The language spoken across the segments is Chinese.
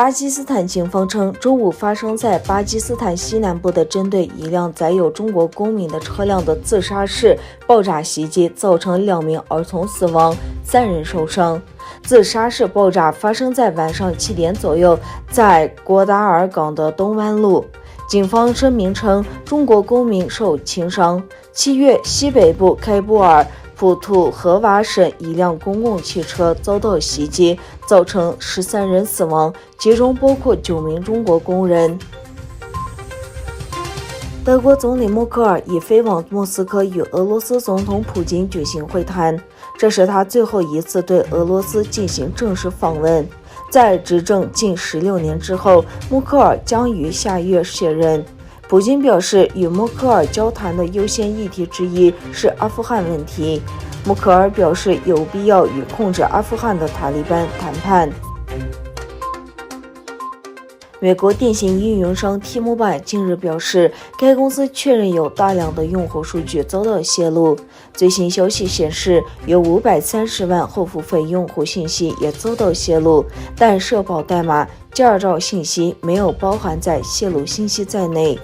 巴基斯坦警方称，周五发生在巴基斯坦西南部的针对一辆载有中国公民的车辆的自杀式爆炸袭击，造成2名儿童死亡，3人受伤。自杀式爆炸发生在晚上7点左右，在国达尔港的东湾路。警方声明称，中国公民受轻伤。7月，西北部开布尔普图赫瓦省一辆公共汽车遭到袭击，造成13人死亡，其中包括9名中国工人。德国总理默克尔已飞往莫斯科与俄罗斯总统普京举行会谈，这是他最后一次对俄罗斯进行正式访问。在执政近16年之后，默克尔将于下月卸任。普京表示，与默克尔交谈的优先议题之一是阿富汗问题。默克尔表示有必要与控制阿富汗的塔利班谈判。美国电信运营商 T-Mobile 近日表示，该公司确认有大量的用户数据遭到泄露。最新消息显示，有530万后付费用户信息也遭到泄露，但社保代码、驾照信息没有包含在泄露信息在内。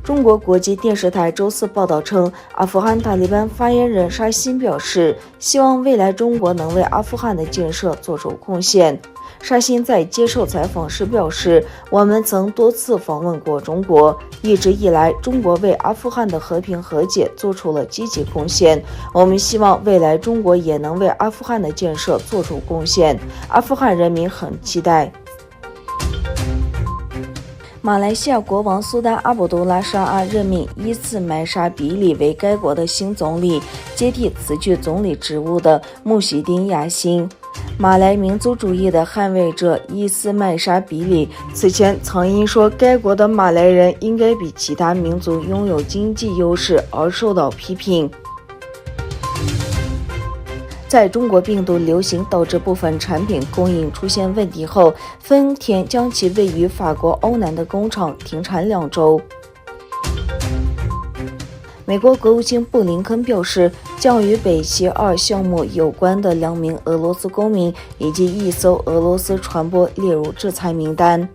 中国国际电视台周四报道称，阿富汗塔利班发言人沙欣表示，希望未来中国能为阿富汗的建设做出贡献。沙欣在接受采访时表示，我们曾多次访问过中国，一直以来中国为阿富汗的和平和解做出了积极贡献，我们希望未来中国也能为阿富汗的建设做出贡献，阿富汗人民很期待。马来西亚国王苏丹阿卜杜拉沙阿任命伊斯麦沙比里为该国的新总理，接替辞去总理职务的穆希丁亚辛。马来民族主义的捍卫者伊斯麦沙比里此前曾因说该国的马来人应该比其他民族拥有经济优势而受到批评。在中国病毒流行导致部分产品供应出现问题后，丰田将其位于法国欧南的工厂停产2周。美国国务卿布林肯表示，将与北溪2项目有关的2名俄罗斯公民以及1艘俄罗斯船舶列入制裁名单。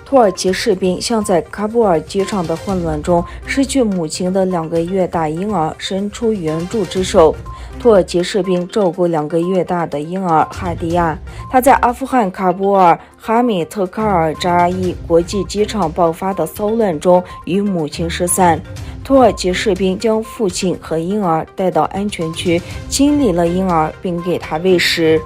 土耳其士兵向在喀布尔机场的混乱中失去母亲的2个月大婴儿伸出援助之手。土耳其士兵照顾2个月大的婴儿哈迪亚，他在阿富汗喀布尔哈米特卡尔扎伊国际机场爆发的骚乱中与母亲失散。土耳其士兵将父亲和婴儿带到安全区，清理了婴儿并给他喂食。